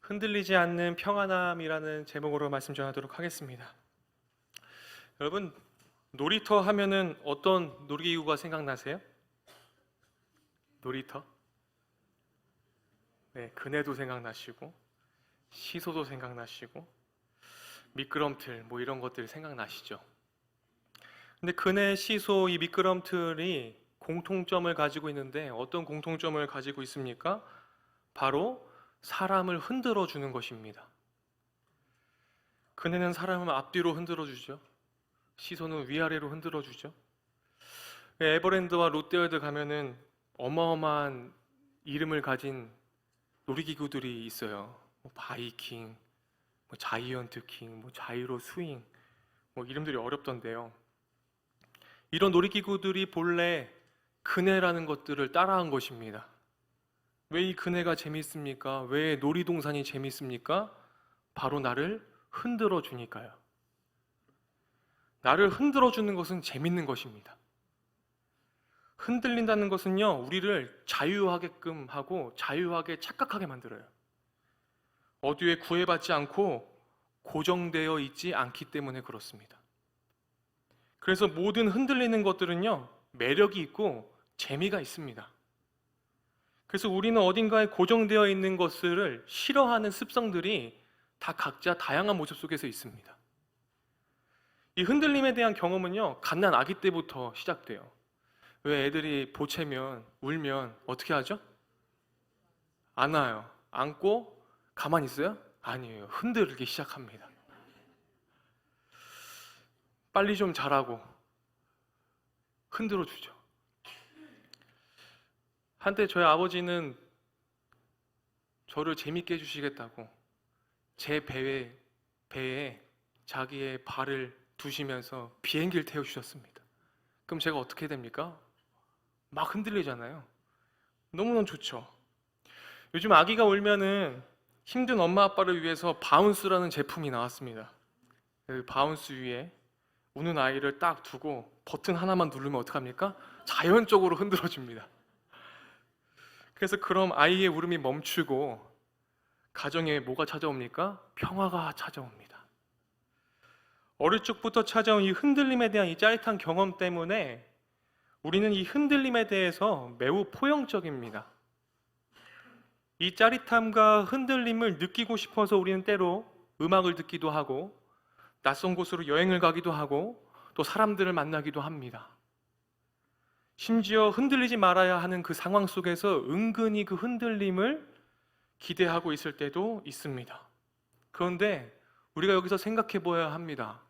흔들리지 않는 평안함이라는 제목으로 말씀 전하도록 하겠습니다. 여러분, 놀이터 하면은 어떤 놀이기구가 생각나세요? 놀이터? 네, 그네도 생각나시고 시소도 생각나시고 미끄럼틀 뭐 이런 것들 생각나시죠? 근데 그네, 시소, 이 미끄럼틀이 공통점을 가지고 있는데 어떤 공통점을 가지고 있습니까? 바로 사람을 흔들어 주는 것입니다. 그네는 사람을 앞뒤로 흔들어 주죠. 시소는 위아래로 흔들어 주죠. 에버랜드와 롯데월드 가면은 어마어마한 이름을 가진 놀이기구들이 있어요. 뭐 바이킹, 뭐 자이언트 킹, 뭐 자이로 스윙, 뭐 이름들이 어렵던데요. 이런 놀이기구들이 본래 그네라는 것들을 따라한 것입니다. 왜 이 그네가 재밌습니까? 왜 놀이동산이 재밌습니까? 바로 나를 흔들어 주니까요. 나를 흔들어 주는 것은 재밌는 것입니다. 흔들린다는 것은요, 우리를 자유하게끔 하고 자유하게 착각하게 만들어요. 어디에 구애받지 않고 고정되어 있지 않기 때문에 그렇습니다. 그래서 모든 흔들리는 것들은요, 매력이 있고 재미가 있습니다. 그래서 우리는 어딘가에 고정되어 있는 것을 싫어하는 습성들이 다 각자 다양한 모습 속에서 있습니다. 이 흔들림에 대한 경험은요, 갓난 아기 때부터 시작돼요. 왜 애들이 보채면, 울면 어떻게 하죠? 안아요. 안고 가만히 있어요? 아니에요. 흔들기 시작합니다. 빨리 좀 자라고 흔들어 주죠. 한때 저희 아버지는 저를 재밌게 해주시겠다고 제 배에 자기의 발을 두시면서 비행기를 태워주셨습니다. 그럼 제가 어떻게 됩니까? 막 흔들리잖아요. 너무너무 좋죠. 요즘 아기가 울면은 힘든 엄마 아빠를 위해서 바운스라는 제품이 나왔습니다. 그 바운스 위에 우는 아이를 딱 두고 버튼 하나만 누르면 어떡합니까? 자연적으로 흔들어줍니다. 그래서 그럼 아이의 울음이 멈추고 가정에 뭐가 찾아옵니까? 평화가 찾아옵니다. 어릴 적부터 찾아온 이 흔들림에 대한 이 짜릿한 경험 때문에 우리는 이 흔들림에 대해서 매우 포용적입니다. 이 짜릿함과 흔들림을 느끼고 싶어서 우리는 때로 음악을 듣기도 하고 낯선 곳으로 여행을 가기도 하고 또 사람들을 만나기도 합니다. 심지어 흔들리지 말아야 하는 그 상황 속에서 은근히 그 흔들림을 기대하고 있을 때도 있습니다. 그런데 우리가 여기서 생각해 보아야 합니다.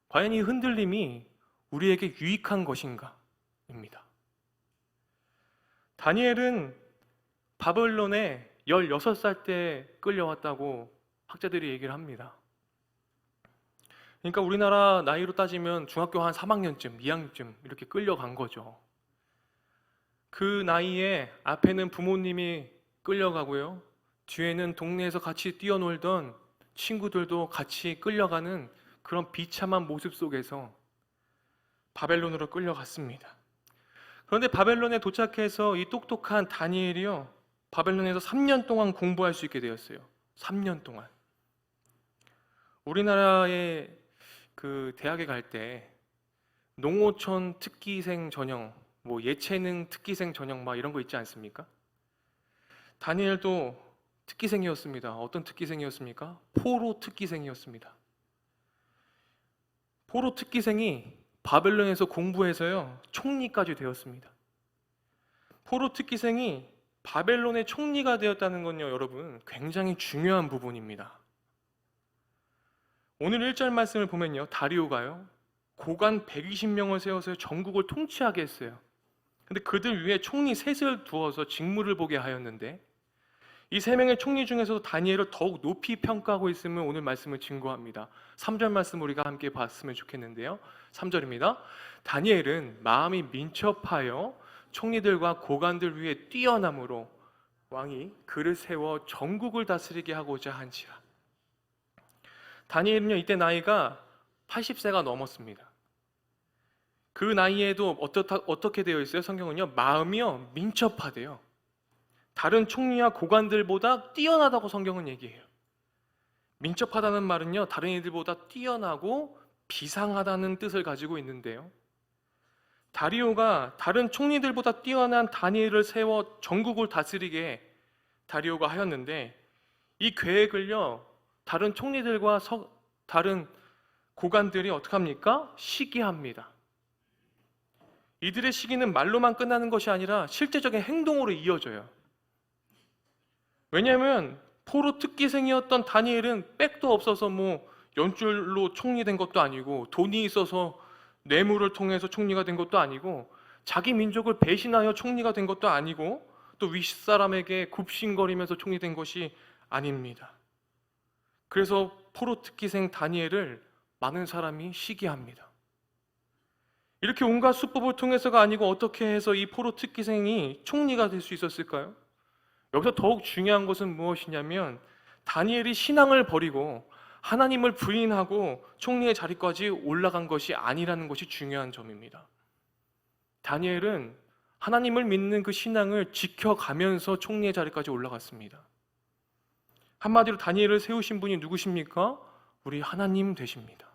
과연 이 흔들림이 우리에게 유익한 것인가? 입니다. 다니엘은 바벨론에 16살 때 끌려왔다고 학자들이 얘기를 합니다. 그러니까 우리나라 나이로 따지면 중학교 한 3학년쯤, 2학년쯤 이렇게 끌려간 거죠. 그 나이에 앞에는 부모님이 끌려가고요. 뒤에는 동네에서 같이 뛰어놀던 친구들도 같이 끌려가는 그런 비참한 모습 속에서 바벨론으로 끌려갔습니다. 그런데 바벨론에 도착해서 이 똑똑한 다니엘이요, 바벨론에서 3년 동안 공부할 수 있게 되었어요. 3년 동안. 우리나라의 그 대학에 갈 때 농어촌 특기생 전형, 뭐 예체능 특기생 전형 막 이런 거 있지 않습니까? 다니엘도 특기생이었습니다. 어떤 특기생이었습니까? 포로 특기생이었습니다. 포로 특기생이 바벨론에서 공부해서요, 총리까지 되었습니다. 포로 특기생이 바벨론의 총리가 되었다는 건요, 여러분, 굉장히 중요한 부분입니다. 오늘 1절 말씀을 보면요, 다리오가요, 고관 120명을 세워서 전국을 통치하게 했어요. 근데 그들 위에 총리 셋을 두어서 직무를 보게 하였는데, 이 3명의 총리 중에서도 다니엘을 더욱 높이 평가하고 있음을 오늘 말씀을 증거합니다. 3절 말씀 우리가 함께 봤으면 좋겠는데요. 3절입니다. 다니엘은 마음이 민첩하여 총리들과 고관들 위에 뛰어남으로 왕이 그를 세워 전국을 다스리게 하고자 한지라. 다니엘은요, 이때 나이가 80세가 넘었습니다. 그 나이에도 어떻게 되어 있어요? 성경은요, 마음이요 민첩하대요. 다른 총리와 고관들보다 뛰어나다고 성경은 얘기해요. 민첩하다는 말은요, 다른 이들보다 뛰어나고 비상하다는 뜻을 가지고 있는데요. 다리오가 다른 총리들보다 뛰어난 다니엘을 세워 전국을 다스리게 다리오가 하였는데, 이 계획을요, 다른 총리들과 다른 고관들이 어떻게 합니까? 시기합니다. 이들의 시기는 말로만 끝나는 것이 아니라 실제적인 행동으로 이어져요. 왜냐하면 포로 특기생이었던 다니엘은 백도 없어서 연줄로 총리 된 것도 아니고, 돈이 있어서 뇌물을 통해서 총리가 된 것도 아니고, 자기 민족을 배신하여 총리가 된 것도 아니고, 또 윗사람에게 굽신거리면서 총리 된 것이 아닙니다. 그래서 포로 특기생 다니엘을 많은 사람이 시기합니다. 이렇게 온갖 수법을 통해서가 아니고 어떻게 해서 이 포로 특기생이 총리가 될 수 있었을까요? 여기서 더욱 중요한 것은 무엇이냐면, 다니엘이 신앙을 버리고 하나님을 부인하고 총리의 자리까지 올라간 것이 아니라는 것이 중요한 점입니다. 다니엘은 하나님을 믿는 그 신앙을 지켜가면서 총리의 자리까지 올라갔습니다. 한마디로 다니엘을 세우신 분이 누구십니까? 우리 하나님 되십니다.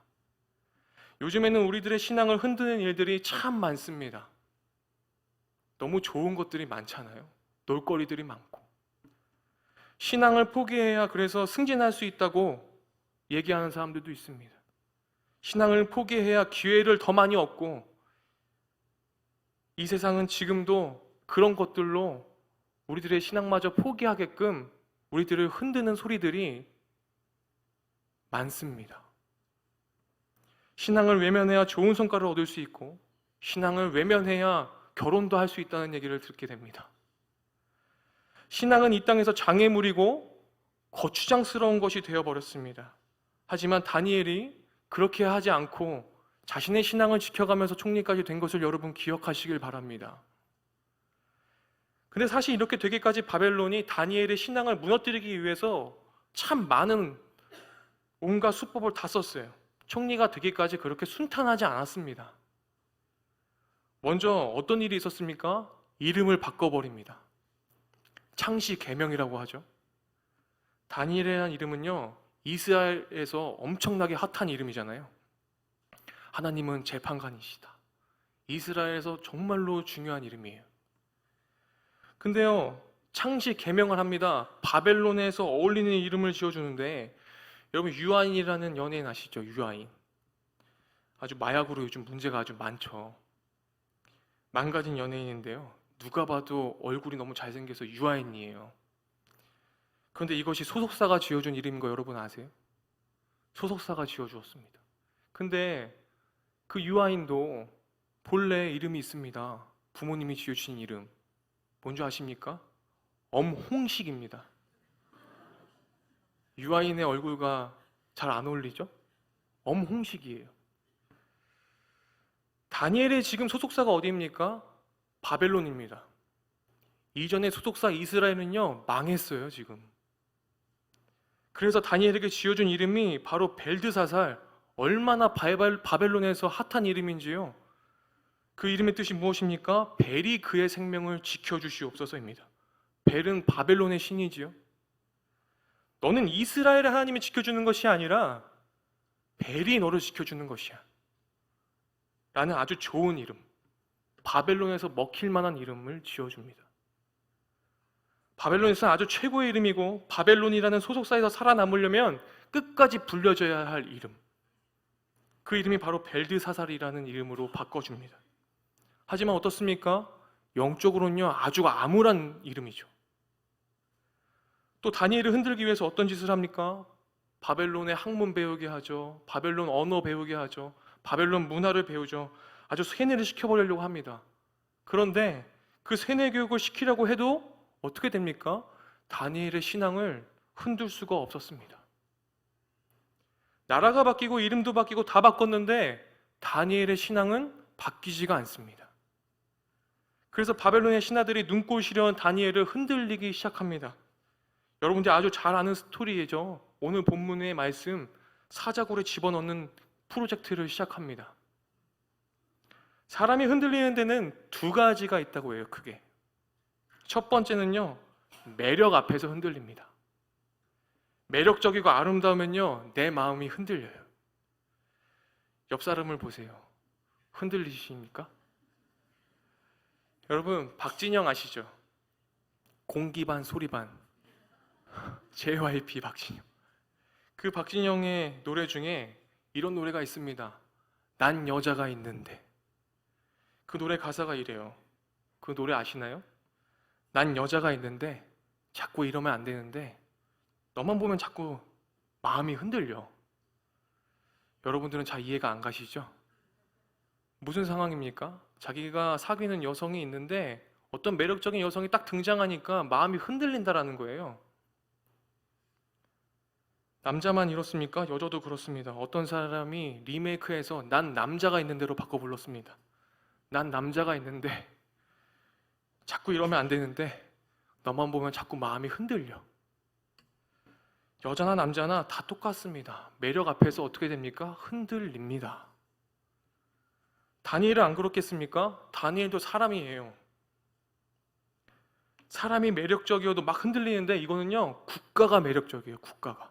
요즘에는 우리들의 신앙을 흔드는 일들이 참 많습니다. 너무 좋은 것들이 많잖아요. 놀거리들이 많고. 신앙을 포기해야 그래서 승진할 수 있다고 얘기하는 사람들도 있습니다. 신앙을 포기해야 기회를 더 많이 얻고, 이 세상은 지금도 그런 것들로 우리들의 신앙마저 포기하게끔 우리들을 흔드는 소리들이 많습니다. 신앙을 외면해야 좋은 성과를 얻을 수 있고, 신앙을 외면해야 결혼도 할 수 있다는 얘기를 듣게 됩니다. 신앙은 이 땅에서 장애물이고 거추장스러운 것이 되어버렸습니다. 하지만 다니엘이 그렇게 하지 않고 자신의 신앙을 지켜가면서 총리까지 된 것을 여러분 기억하시길 바랍니다. 근데 사실 이렇게 되기까지 바벨론이 다니엘의 신앙을 무너뜨리기 위해서 참 많은 온갖 수법을 다 썼어요. 총리가 되기까지 그렇게 순탄하지 않았습니다. 먼저 어떤 일이 있었습니까? 이름을 바꿔버립니다. 창시 계명이라고 하죠. 다니엘이라는 이름은요, 이스라엘에서 엄청나게 핫한 이름이잖아요. 하나님은 재판관이시다. 이스라엘에서 정말로 중요한 이름이에요. 근데요, 창시 계명을 합니다. 바벨론에서 어울리는 이름을 지어주는데, 여러분 유아인이라는 연예인 아시죠? 유아인. 아주 마약으로 요즘 문제가 아주 많죠. 망가진 연예인인데요, 누가 봐도 얼굴이 너무 잘생겨서 유아인이에요. 그런데 이것이 소속사가 지어준 이름인 거 여러분 아세요? 소속사가 지어주었습니다. 근데 그 유아인도 본래 이름이 있습니다. 부모님이 지어주신 이름. 뭔지 아십니까? 엄홍식입니다. 유아인의 얼굴과 잘 안 어울리죠? 엄홍식이에요. 다니엘의 지금 소속사가 어디입니까? 바벨론입니다. 이전에 소속사 이스라엘은요, 망했어요, 지금. 그래서 다니엘에게 지어준 이름이 바로 벨드사살, 얼마나 바벨론에서 핫한 이름인지요. 그 이름의 뜻이 무엇입니까? 벨이 그의 생명을 지켜주시옵소서입니다. 벨은 바벨론의 신이지요. 너는 이스라엘의 하나님이 지켜주는 것이 아니라 벨이 너를 지켜주는 것이야 라는 아주 좋은 이름, 바벨론에서 먹힐 만한 이름을 지어줍니다. 바벨론에서는 아주 최고의 이름이고, 바벨론이라는 소속사에서 살아남으려면 끝까지 불려져야 할 이름, 그 이름이 바로 벨드사살이라는 이름으로 바꿔줍니다. 하지만 어떻습니까? 영적으로는요, 아주 암울한 이름이죠. 또 다니엘을 흔들기 위해서 어떤 짓을 합니까? 바벨론의 학문 배우게 하죠. 바벨론 언어 배우게 하죠. 바벨론 문화를 배우죠. 아주 세뇌를 시켜버리려고 합니다. 그런데 그 세뇌 교육을 시키려고 해도 어떻게 됩니까? 다니엘의 신앙을 흔들 수가 없었습니다. 나라가 바뀌고 이름도 바뀌고 다 바꿨는데 다니엘의 신앙은 바뀌지가 않습니다. 그래서 바벨론의 신하들이 눈꼴 시려운 다니엘을 흔들리기 시작합니다. 여러분들 아주 잘 아는 스토리죠. 오늘 본문의 말씀, 사자굴에 집어넣는 프로젝트를 시작합니다. 사람이 흔들리는 데는 두 가지가 있다고 해요, 크게. 첫 번째는요, 매력 앞에서 흔들립니다. 매력적이고 아름다우면요, 내 마음이 흔들려요. 옆 사람을 보세요. 흔들리십니까? 여러분, 박진영 아시죠? 공기 반 소리 반. JYP 박진영. 그 박진영의 노래 중에 이런 노래가 있습니다. 난 여자가 있는데. 그 노래 가사가 이래요. 그 노래 아시나요? 난 여자가 있는데 자꾸 이러면 안 되는데 너만 보면 자꾸 마음이 흔들려. 여러분들은 잘 이해가 안 가시죠? 무슨 상황입니까? 자기가 사귀는 여성이 있는데 어떤 매력적인 여성이 딱 등장하니까 마음이 흔들린다라는 거예요. 남자만 이렇습니까? 여자도 그렇습니다. 어떤 사람이 리메이크해서 난 남자가 있는 대로 바꿔 불렀습니다. 난 남자가 있는데 자꾸 이러면 안 되는데 너만 보면 자꾸 마음이 흔들려. 여자나 남자나 다 똑같습니다. 매력 앞에서 어떻게 됩니까? 흔들립니다. 다니엘은 안 그렇겠습니까? 다니엘도 사람이에요. 사람이 매력적이어도 막 흔들리는데 이거는요, 국가가 매력적이에요. 국가가.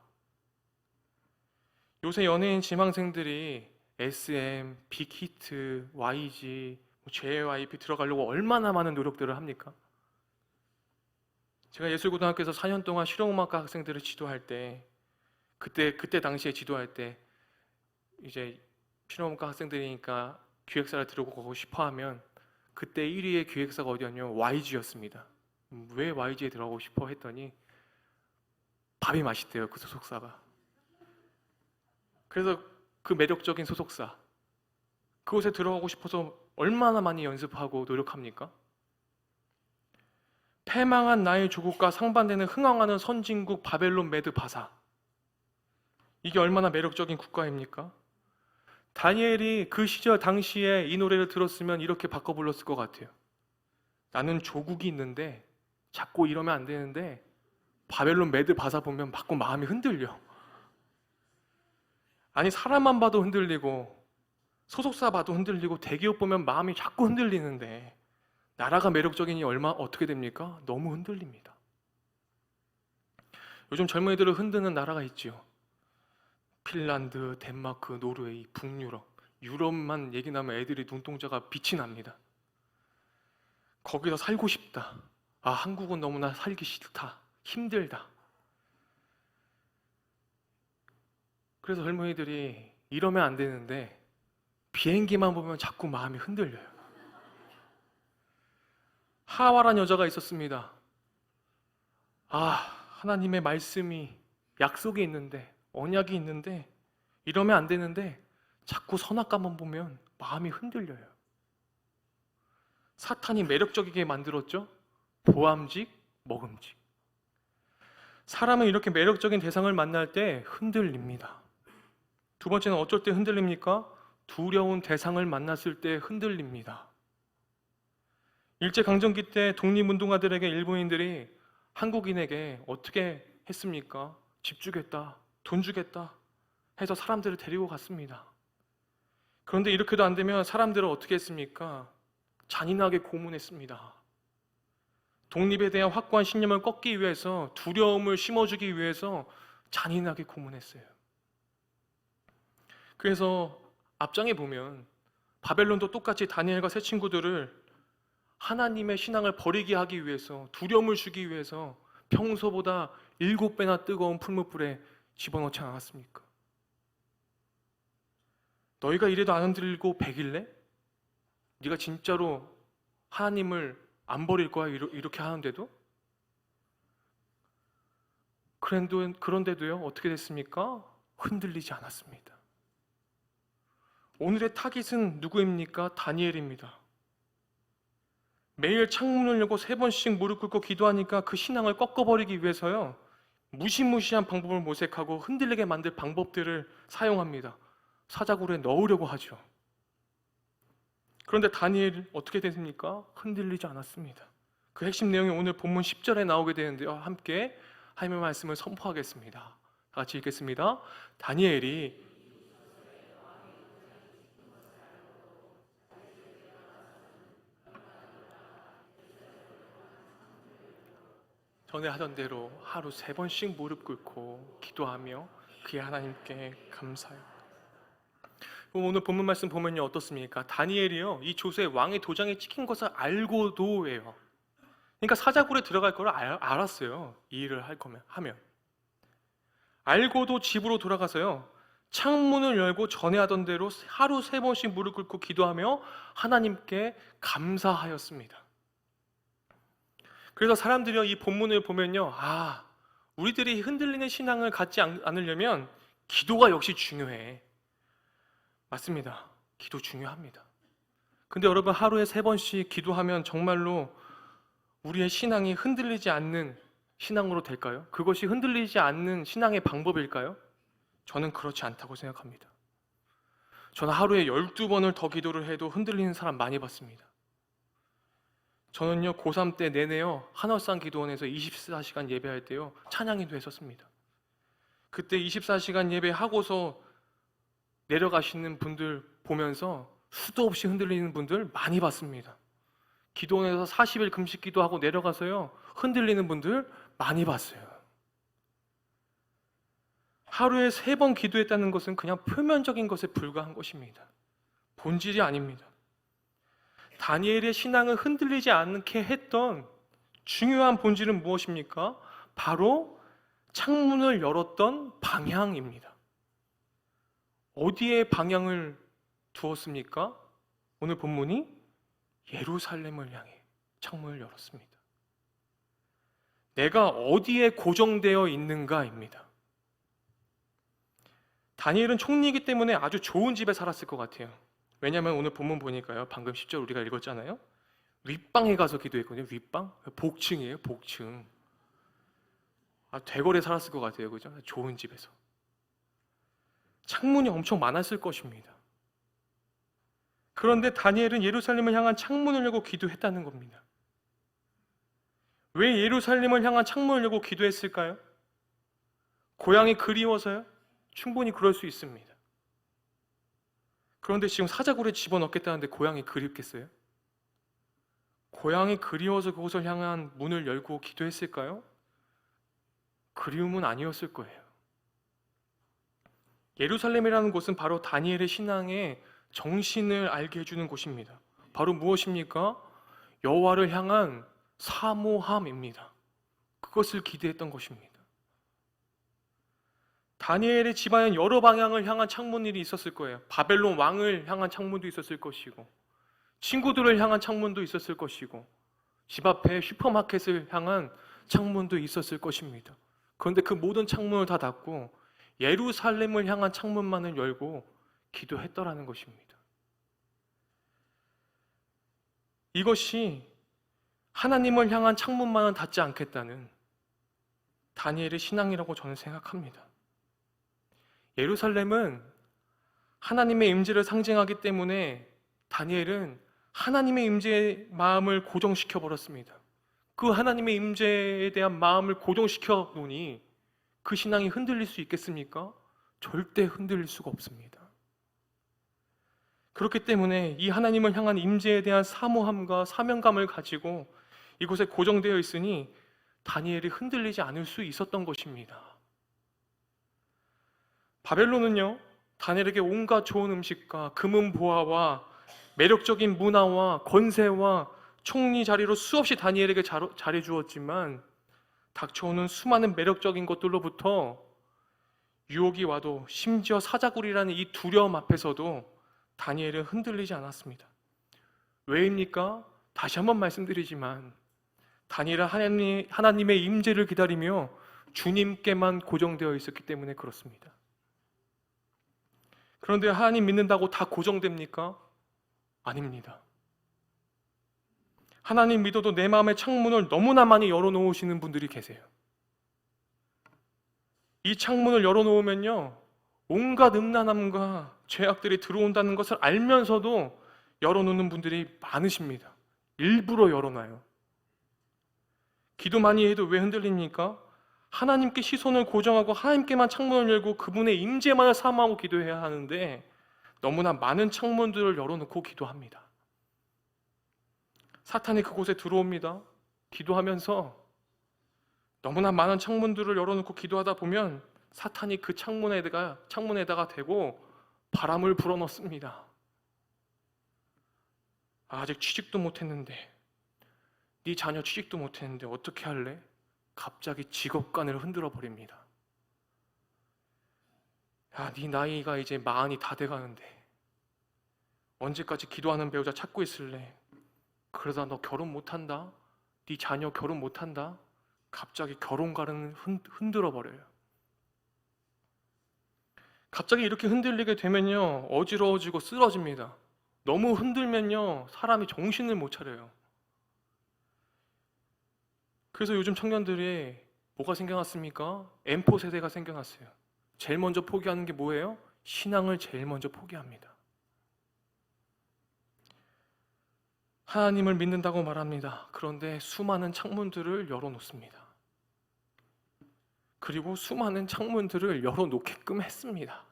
요새 연예인 지망생들이 SM, 빅히트, YG, JYP 들어가려고 얼마나 많은 노력들을 합니까? 제가 예술고등학교에서 4년 동안 실용음악과 학생들을 지도할 때 그때 당시에 지도할 때 이제 실용음악과 학생들이니까 기획사를 들어가고 싶어 하면 그때 1위의 기획사가 어디였냐면 YG였습니다. 왜 YG에 들어가고 싶어 했더니 밥이 맛있대요, 그 소속사가. 그래서 그 매력적인 소속사 그곳에 들어가고 싶어서 얼마나 많이 연습하고 노력합니까? 패망한 나의 조국과 상반되는 흥황하는 선진국 바벨론 메드 바사. 이게 얼마나 매력적인 국가입니까? 다니엘이 그 시절 당시에 이 노래를 들었으면 이렇게 바꿔 불렀을 것 같아요. 나는 조국이 있는데 자꾸 이러면 안 되는데 바벨론 메드 바사 보면 자꾸 마음이 흔들려. 아니, 사람만 봐도 흔들리고 소속사 봐도 흔들리고 대기업 보면 마음이 자꾸 흔들리는데 나라가 매력적이니 어떻게 됩니까? 너무 흔들립니다. 요즘 젊은이들을 흔드는 나라가 있지요. 핀란드, 덴마크, 노르웨이, 북유럽. 유럽만 얘기 나면 애들이 눈동자가 빛이 납니다. 거기서 살고 싶다. 아, 한국은 너무나 살기 싫다. 힘들다. 그래서 젊은이들이 이러면 안 되는데 비행기만 보면 자꾸 마음이 흔들려요. 하와란 여자가 있었습니다. 아, 하나님의 말씀이 약속이 있는데 언약이 있는데 이러면 안 되는데 자꾸 선악과만 보면 마음이 흔들려요. 사탄이 매력적이게 만들었죠? 보암직, 먹음직. 사람은 이렇게 매력적인 대상을 만날 때 흔들립니다. 두 번째는 어쩔 때 흔들립니까? 두려운 대상을 만났을 때 흔들립니다. 일제강점기 때 독립운동가들에게 일본인들이 한국인에게 어떻게 했습니까? 집 주겠다, 돈 주겠다 해서 사람들을 데리고 갔습니다. 그런데 이렇게도 안 되면 사람들을 어떻게 했습니까? 잔인하게 고문했습니다. 독립에 대한 확고한 신념을 꺾기 위해서, 두려움을 심어주기 위해서 잔인하게 고문했어요. 그래서 앞장에 보면 바벨론도 똑같이 다니엘과 세 친구들을 하나님의 신앙을 버리게 하기 위해서, 두려움을 주기 위해서 평소보다 7배나 뜨거운 풀무불에 집어넣지 않았습니까? 너희가 이래도 안 흔들리고 백일래? 네가 진짜로 하나님을 안 버릴 거야? 이렇게 하는데도? 그런데도요, 어떻게 됐습니까? 흔들리지 않았습니다. 오늘의 타깃은 누구입니까? 다니엘입니다. 매일 창문을 열고 3번씩 무릎 꿇고 기도하니까 그 신앙을 꺾어버리기 위해서요, 무시무시한 방법을 모색하고 흔들리게 만들 방법들을 사용합니다. 사자굴에 넣으려고 하죠. 그런데 다니엘 어떻게 됐습니까? 흔들리지 않았습니다. 그 핵심 내용이 오늘 본문 10절에 나오게 되는데요, 함께 하나님의 말씀을 선포하겠습니다. 같이 읽겠습니다. 다니엘이 전에 하던 대로 하루 3번씩 무릎 꿇고 기도하며 그의 하나님께 감사해요. 오늘 본문 말씀 보면요, 어떻습니까? 다니엘이요, 이 조세 왕의 도장에 찍힌 것을 알고도 해요. 그러니까 사자굴에 들어갈 걸 알았어요. 이 일을 할 거면 하면. 알고도 집으로 돌아가서요, 창문을 열고 전에 하던 대로 하루 3번씩 무릎 꿇고 기도하며 하나님께 감사하였습니다. 그래서 사람들이 이 본문을 보면요, 우리들이 흔들리는 신앙을 갖지 않으려면 기도가 역시 중요해. 맞습니다. 기도 중요합니다. 근데 여러분, 하루에 3번씩 기도하면 정말로 우리의 신앙이 흔들리지 않는 신앙으로 될까요? 그것이 흔들리지 않는 신앙의 방법일까요? 저는 그렇지 않다고 생각합니다. 저는 하루에 12번을 더 기도를 해도 흔들리는 사람 많이 봤습니다. 저는요, 고3 때 내내요, 한월산 기도원에서 24시간 예배할 때요, 찬양인도 했었습니다. 그때 24시간 예배하고서 내려가시는 분들 보면서 수도 없이 흔들리는 분들 많이 봤습니다. 기도원에서 40일 금식 기도하고 내려가서요, 흔들리는 분들 많이 봤어요. 하루에 3번 기도했다는 것은 그냥 표면적인 것에 불과한 것입니다. 본질이 아닙니다. 다니엘의 신앙을 흔들리지 않게 했던 중요한 본질은 무엇입니까? 바로 창문을 열었던 방향입니다. 어디에 방향을 두었습니까? 오늘 본문이 예루살렘을 향해 창문을 열었습니다. 내가 어디에 고정되어 있는가입니다. 다니엘은 총리이기 때문에 아주 좋은 집에 살았을 것 같아요. 왜냐하면 오늘 본문 보니까요, 방금 10절 우리가 읽었잖아요, 윗방에 가서 기도했거든요. 윗방? 복층이에요, 복층. 대궐에 살았을 것 같아요, 그죠? 좋은 집에서. 창문이 엄청 많았을 것입니다. 그런데 다니엘은 예루살렘을 향한 창문을 열고 기도했다는 겁니다. 왜 예루살렘을 향한 창문을 열고 기도했을까요? 고향이 그리워서요? 충분히 그럴 수 있습니다. 그런데 지금 사자굴에 집어넣겠다는데 고향이 그립겠어요? 고향이 그리워서 그곳을 향한 문을 열고 기도했을까요? 그리움은 아니었을 거예요. 예루살렘이라는 곳은 바로 다니엘의 신앙의 정신을 알게 해주는 곳입니다. 바로 무엇입니까? 여호와를 향한 사모함입니다. 그것을 기대했던 것입니다. 다니엘의 집안엔 여러 방향을 향한 창문들이 있었을 거예요. 바벨론 왕을 향한 창문도 있었을 것이고, 친구들을 향한 창문도 있었을 것이고, 집 앞에 슈퍼마켓을 향한 창문도 있었을 것입니다. 그런데 그 모든 창문을 다 닫고 예루살렘을 향한 창문만을 열고 기도했더라는 것입니다. 이것이 하나님을 향한 창문만은 닫지 않겠다는 다니엘의 신앙이라고 저는 생각합니다. 예루살렘은 하나님의 임재를 상징하기 때문에 다니엘은 하나님의 임재의 마음을 고정시켜 버렸습니다. 그 하나님의 임재에 대한 마음을 고정시켜 놓으니 그 신앙이 흔들릴 수 있겠습니까? 절대 흔들릴 수가 없습니다. 그렇기 때문에 이 하나님을 향한 임재에 대한 사모함과 사명감을 가지고 이곳에 고정되어 있으니 다니엘이 흔들리지 않을 수 있었던 것입니다. 바벨론은요, 다니엘에게 온갖 좋은 음식과 금은 보화와 매력적인 문화와 권세와 총리 자리로 수없이 다니엘에게 잘해주었지만 닥쳐오는 수많은 매력적인 것들로부터 유혹이 와도, 심지어 사자굴이라는 이 두려움 앞에서도 다니엘은 흔들리지 않았습니다. 왜입니까? 다시 한번 말씀드리지만 다니엘은 하나님의 임재를 기다리며 주님께만 고정되어 있었기 때문에 그렇습니다. 그런데 하나님 믿는다고 다 고정됩니까? 아닙니다. 하나님 믿어도 내 마음의 창문을 너무나 많이 열어놓으시는 분들이 계세요. 이 창문을 열어놓으면요, 온갖 음란함과 죄악들이 들어온다는 것을 알면서도 열어놓는 분들이 많으십니다. 일부러 열어놔요. 기도 많이 해도 왜 흔들립니까? 하나님께 시선을 고정하고 하나님께만 창문을 열고 그분의 임재만을 사모하고 기도해야 하는데 너무나 많은 창문들을 열어놓고 기도합니다. 사탄이 그곳에 들어옵니다. 기도하면서 너무나 많은 창문들을 열어놓고 기도하다 보면 사탄이 그 창문에다가 대고 바람을 불어넣습니다. 아직 취직도 못했는데, 네 자녀 취직도 못했는데 어떻게 할래? 갑자기 직업관을 흔들어 버립니다. 야, 네 나이가 이제 40이 다 돼가는데 언제까지 기도하는 배우자 찾고 있을래? 그러다 너 결혼 못한다? 네 자녀 결혼 못한다? 갑자기 결혼관을 흔들어 버려요. 갑자기 이렇게 흔들리게 되면요, 어지러워지고 쓰러집니다. 너무 흔들면요, 사람이 정신을 못 차려요. 그래서 요즘 청년들이 뭐가 생겨났습니까? M4 세대가 생겨났어요. 제일 먼저 포기하는 게 뭐예요? 신앙을 제일 먼저 포기합니다. 하나님을 믿는다고 말합니다. 그런데 수많은 창문들을 열어놓습니다. 그리고 수많은 창문들을 열어놓게끔 했습니다.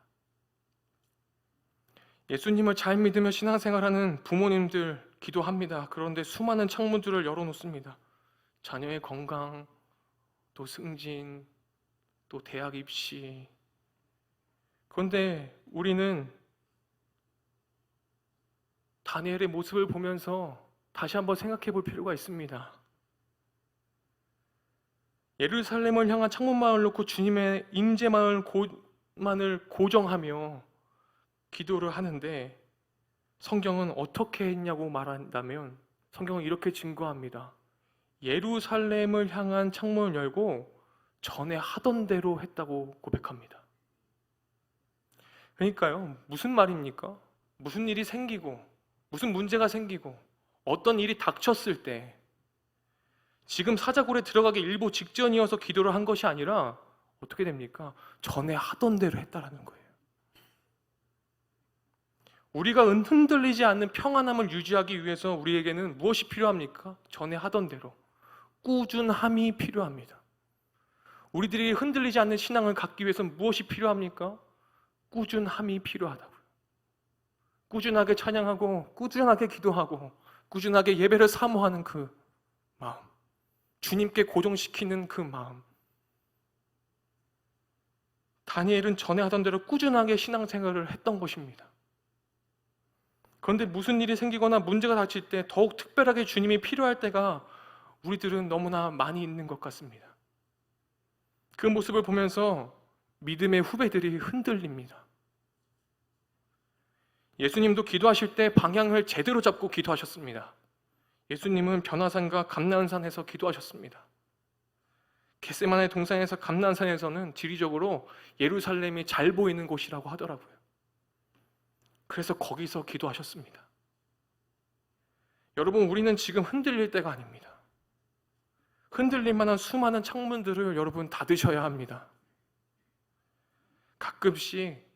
예수님을 잘 믿으며 신앙생활하는 부모님들 기도합니다. 그런데 수많은 창문들을 열어놓습니다. 자녀의 건강, 또 승진, 또 대학 입시. 그런데 우리는 다니엘의 모습을 보면서 다시 한번 생각해 볼 필요가 있습니다. 예루살렘을 향한 창문만을 놓고 주님의 임재만을 고정하며 기도를 하는데, 성경은 어떻게 했냐고 말한다면 성경은 이렇게 증거합니다. 예루살렘을 향한 창문을 열고 전에 하던 대로 했다고 고백합니다. 그러니까요, 무슨 말입니까? 무슨 일이 생기고 무슨 문제가 생기고 어떤 일이 닥쳤을 때 지금 사자굴에 들어가기 일보 직전이어서 기도를 한 것이 아니라 어떻게 됩니까? 전에 하던 대로 했다라는 거예요. 우리가 흔들리지 않는 평안함을 유지하기 위해서 우리에게는 무엇이 필요합니까? 전에 하던 대로 꾸준함이 필요합니다. 우리들이 흔들리지 않는 신앙을 갖기 위해서는 무엇이 필요합니까? 꾸준함이 필요하다고요. 꾸준하게 찬양하고 꾸준하게 기도하고 꾸준하게 예배를 사모하는 그 마음, 주님께 고정시키는 그 마음. 다니엘은 전에 하던 대로 꾸준하게 신앙생활을 했던 것입니다. 그런데 무슨 일이 생기거나 문제가 닥칠 때 더욱 특별하게 주님이 필요할 때가 우리들은 너무나 많이 있는 것 같습니다. 그 모습을 보면서 믿음의 후배들이 흔들립니다. 예수님도 기도하실 때 방향을 제대로 잡고 기도하셨습니다. 예수님은 변화산과 감난산에서 기도하셨습니다. 겟세마네 동산에서 감난산에서는 지리적으로 예루살렘이 잘 보이는 곳이라고 하더라고요. 그래서 거기서 기도하셨습니다. 여러분, 우리는 지금 흔들릴 때가 아닙니다. 흔들릴 만한 수많은 창문들을 여러분 닫으셔야 합니다. 가끔씩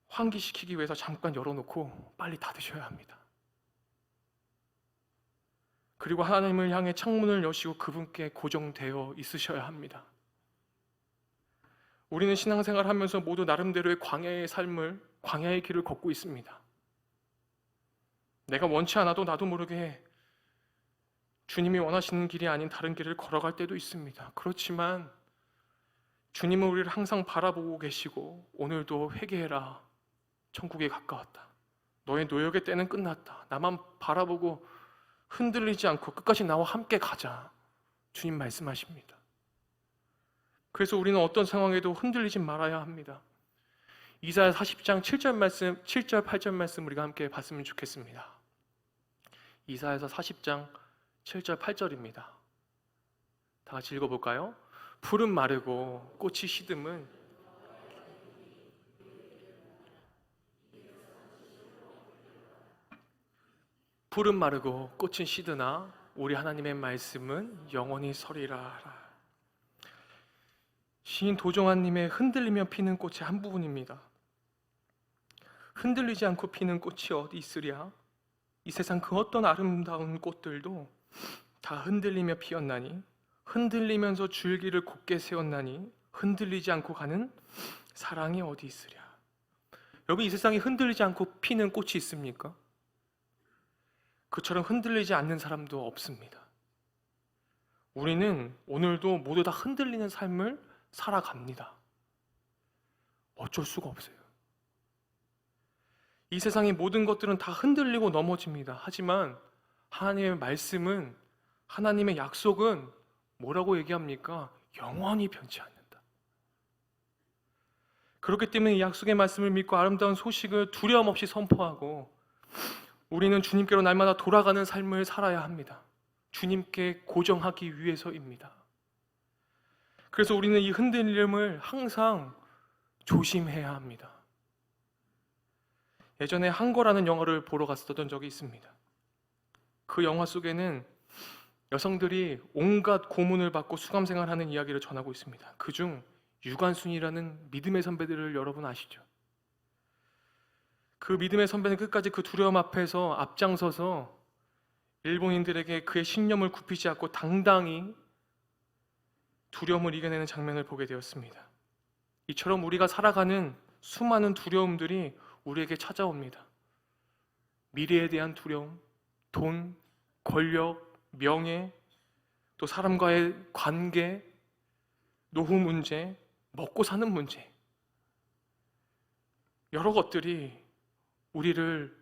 환기시키기 위해서 잠깐 열어놓고 빨리 닫으셔야 합니다. 그리고 하나님을 향해 창문을 여시고 그분께 고정되어 있으셔야 합니다. 우리는 신앙생활을 하면서 모두 나름대로의 광야의 길을 걷고 있습니다. 내가 원치 않아도 나도 모르게 주님이 원하시는 길이 아닌 다른 길을 걸어갈 때도 있습니다. 그렇지만 주님은 우리를 항상 바라보고 계시고 오늘도 회개해라. 천국에 가까웠다. 너의 노역의 때는 끝났다. 나만 바라보고 흔들리지 않고 끝까지 나와 함께 가자. 주님 말씀하십니다. 그래서 우리는 어떤 상황에도 흔들리지 말아야 합니다. 이사야 40장 7절 8절 말씀 우리가 함께 봤으면 좋겠습니다. 이사야서 40장 7절 8절입니다. 다 같이 읽어볼까요? 풀은 마르고 꽃이 시듬은 풀은 마르고 꽃은 시드나 우리 하나님의 말씀은 영원히 서리라. 시인 도종환님의 흔들리며 피는 꽃의 한 부분입니다. 흔들리지 않고 피는 꽃이 어디 있으랴? 이 세상 그 어떤 아름다운 꽃들도 다 흔들리며 피었나니 흔들리면서 줄기를 곧게 세웠나니 흔들리지 않고 가는 사랑이 어디 있으랴? 여러분, 이 세상에 흔들리지 않고 피는 꽃이 있습니까? 그처럼 흔들리지 않는 사람도 없습니다. 우리는 오늘도 모두 다 흔들리는 삶을 살아갑니다. 어쩔 수가 없어요. 이 세상의 모든 것들은 다 흔들리고 넘어집니다. 하지만 하나님의 말씀은, 하나님의 약속은 뭐라고 얘기합니까? 영원히 변치 않는다. 그렇기 때문에 이 약속의 말씀을 믿고 아름다운 소식을 두려움 없이 선포하고 우리는 주님께로 날마다 돌아가는 삶을 살아야 합니다. 주님께 고정하기 위해서입니다. 그래서 우리는 이 흔들림을 항상 조심해야 합니다. 예전에 한거라는 영화를 보러 갔었던 적이 있습니다. 그 영화 속에는 여성들이 온갖 고문을 받고 수감생활하는 이야기를 전하고 있습니다. 그중 유관순이라는 믿음의 선배들을 여러분 아시죠? 그 믿음의 선배는 끝까지 그 두려움 앞에서 앞장서서 일본인들에게 그의 신념을 굽히지 않고 당당히 두려움을 이겨내는 장면을 보게 되었습니다. 이처럼 우리가 살아가는 수많은 두려움들이 우리에게 찾아옵니다. 미래에 대한 두려움, 돈, 권력, 명예, 또 사람과의 관계, 노후 문제, 먹고 사는 문제, 여러 것들이 우리를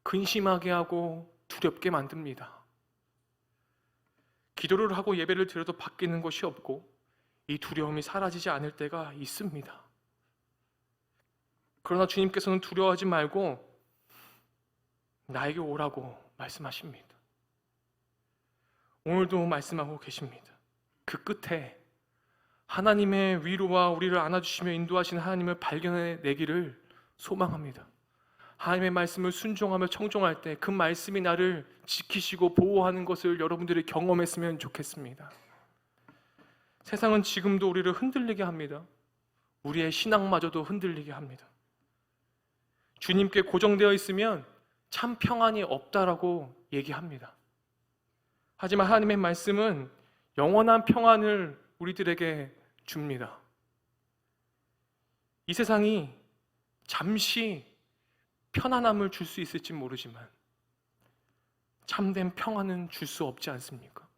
근심하게 하고 두렵게 만듭니다. 기도를 하고 예배를 드려도 바뀌는 것이 없고 이 두려움이 사라지지 않을 때가 있습니다. 그러나 주님께서는 두려워하지 말고 나에게 오라고 말씀하십니다. 오늘도 말씀하고 계십니다. 그 끝에 하나님의 위로와 우리를 안아주시며 인도하시는 하나님을 발견해내기를 소망합니다. 하나님의 말씀을 순종하며 청종할 때 그 말씀이 나를 지키시고 보호하는 것을 여러분들이 경험했으면 좋겠습니다. 세상은 지금도 우리를 흔들리게 합니다. 우리의 신앙마저도 흔들리게 합니다. 주님께 고정되어 있으면 참 평안이 없다라고 얘기합니다. 하지만 하나님의 말씀은 영원한 평안을 우리들에게 줍니다. 이 세상이 잠시 편안함을 줄 수 있을지 모르지만 참된 평안은 줄 수 없지 않습니까?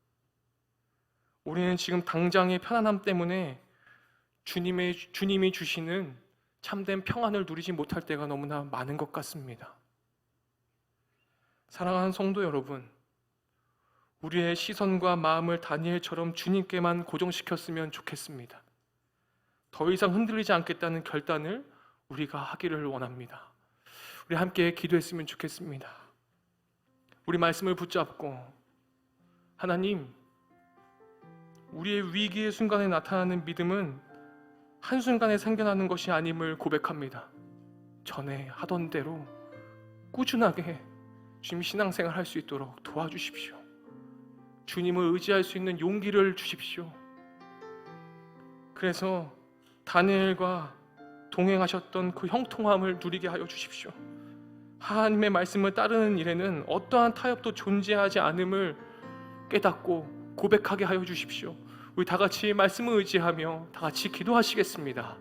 우리는 지금 당장의 편안함 때문에 주님이 주시는 참된 평안을 누리지 못할 때가 너무나 많은 것 같습니다. 사랑하는 성도 여러분, 우리의 시선과 마음을 다니엘처럼 주님께만 고정시켰으면 좋겠습니다. 더 이상 흔들리지 않겠다는 결단을 우리가 하기를 원합니다. 우리 함께 기도했으면 좋겠습니다. 우리 말씀을 붙잡고 하나님, 우리의 위기의 순간에 나타나는 믿음은 한순간에 생겨나는 것이 아님을 고백합니다. 전에 하던 대로 꾸준하게 주님 신앙생활 할 수 있도록 도와주십시오. 주님을 의지할 수 있는 용기를 주십시오. 그래서 다니엘과 동행하셨던 그 형통함을 누리게 하여 주십시오. 하나님의 말씀을 따르는 일에는 어떠한 타협도 존재하지 않음을 깨닫고 고백하게 하여 주십시오. 우리 다 같이 말씀을 의지하며 다 같이 기도하시겠습니다.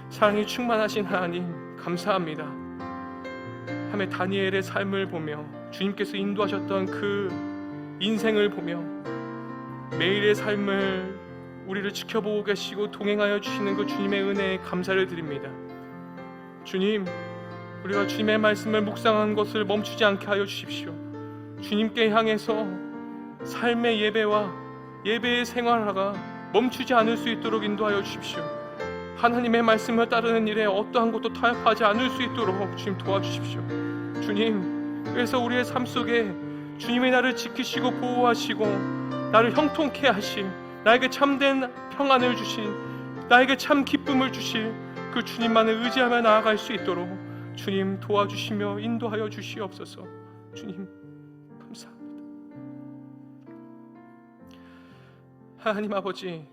사랑이 충만하신 하나님 감사합니다. 하며 다니엘의 삶을 보며 주님께서 인도하셨던 그 인생을 보며 매일의 삶을 우리를 지켜보고 계시고 동행하여 주시는 그 주님의 은혜에 감사를 드립니다. 주님, 우리가 주님의 말씀을 묵상하는 것을 멈추지 않게 하여 주십시오. 주님께 향해서 삶의 예배의 생활화가 멈추지 않을 수 있도록 인도하여 주십시오. 하나님의 말씀을 따르는 일에 어떠한 것도 타협하지 않을 수 있도록 주님 도와주십시오. 주님, 그래서 우리의 삶 속에 주님이 나를 지키시고 보호하시고 나를 형통케 하실, 나에게 참된 평안을 주신, 나에게 참 기쁨을 주실 그 주님만을 의지하며 나아갈 수 있도록 주님 도와주시며 인도하여 주시옵소서. 주님 감사합니다. 하나님 아버지,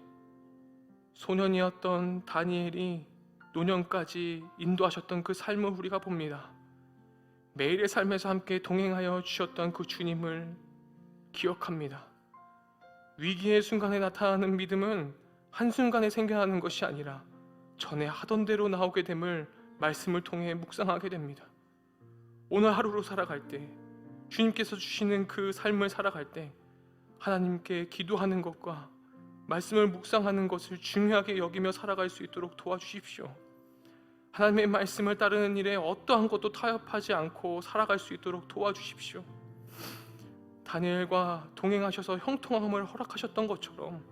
소년이었던 다니엘이 노년까지 인도하셨던 그 삶을 우리가 봅니다. 매일의 삶에서 함께 동행하여 주셨던 그 주님을 기억합니다. 위기의 순간에 나타나는 믿음은 한순간에 생겨나는 것이 아니라 전에 하던 대로 나오게 됨을 말씀을 통해 묵상하게 됩니다. 오늘 하루로 살아갈 때, 주님께서 주시는 그 삶을 살아갈 때 하나님께 기도하는 것과 말씀을 묵상하는 것을 중요하게 여기며 살아갈 수 있도록 도와주십시오. 하나님의 말씀을 따르는 일에 어떠한 것도 타협하지 않고 살아갈 수 있도록 도와주십시오. 다니엘과 동행하셔서 형통함을 허락하셨던 것처럼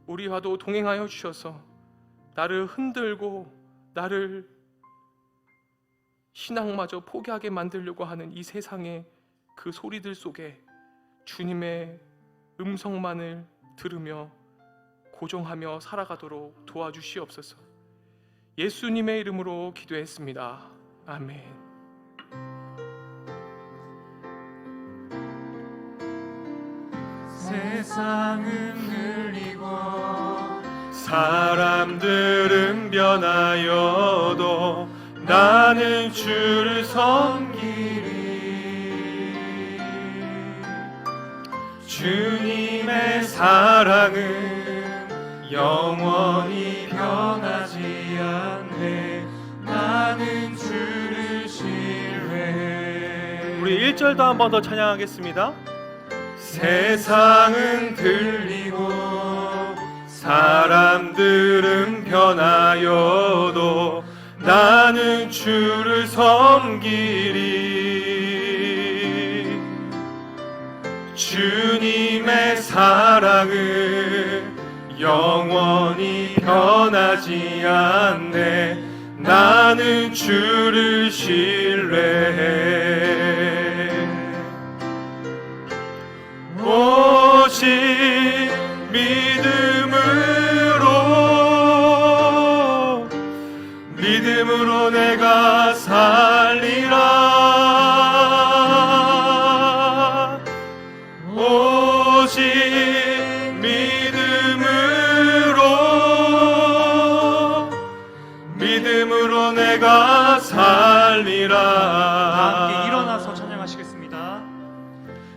우리와도 동행하여 주셔서 나를 흔들고 나를 신앙마저 포기하게 만들려고 하는 이 세상의 그 소리들 속에 주님의 음성만을 들으며 고정하며 살아가도록 도와주시옵소서. 예수님의 이름으로 기도했습니다. 아멘. 세상은 늘리고 사람들은 변하여도 나는 주를 섬기리. 주님의 사랑은 영원히 변하지 않네. 나는 주를 신뢰해. 우리 1절도 한 번 더 찬양하겠습니다. 세상은 들리고 사람들은 변하여도 나는 주를 섬기리. 주님의 사랑은 영원히 변하지 않네. 나는 주를 신뢰해. 오직 믿음으로 내가 살리라. 오직 믿음으로 내가 살리라. 함께 일어나서 찬양하시겠습니다.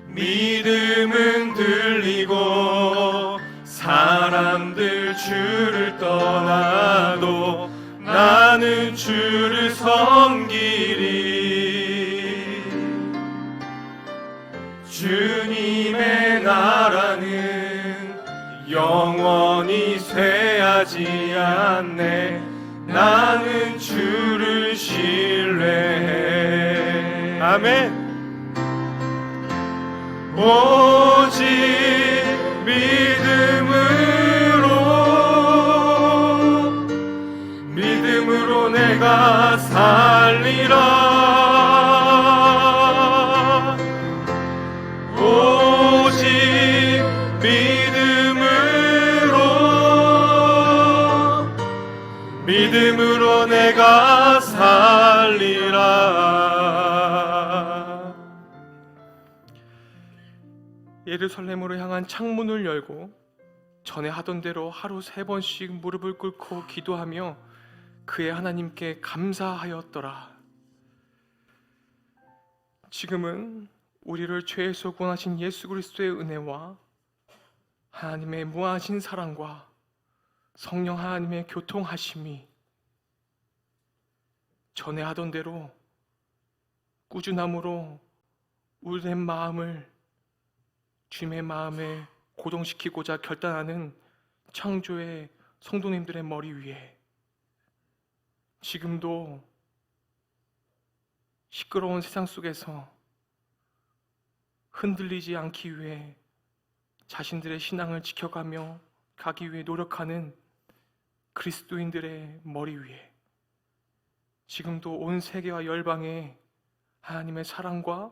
믿음은 들리고 사람들 주를 떠나도 나는 주를 섬기리. 주님의 나라는 영원히 쇠하지 않네. 나는 주를 신뢰해. 아멘. 오직 믿음으로 내가 살리라. 오직 믿음으로 내가 살리라. 예루살렘으로 향한 창문을 열고 전에 하던 대로 하루 3번씩 무릎을 꿇고 기도하며 그의 하나님께 감사하였더라. 지금은 우리를 죄에서 구원하신 예수 그리스도의 은혜와 하나님의 무한하신 사랑과 성령 하나님의 교통하심이 전에 하던 대로 꾸준함으로 우리의 마음을 주님의 마음에 고정시키고자 결단하는 창조의 성도님들의 머리 위에 지금도 시끄러운 세상 속에서 흔들리지 않기 위해 자신들의 신앙을 지켜가며 가기 위해 노력하는 그리스도인들의 머리 위에 지금도 온 세계와 열방에 하나님의 사랑과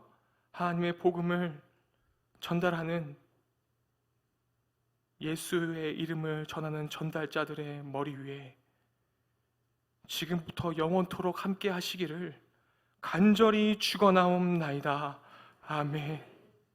하나님의 복음을 전달하는 예수의 이름을 전하는 전달자들의 머리 위에 지금부터 영원토록 함께 하시기를 간절히 축원하옵나이다. 아멘.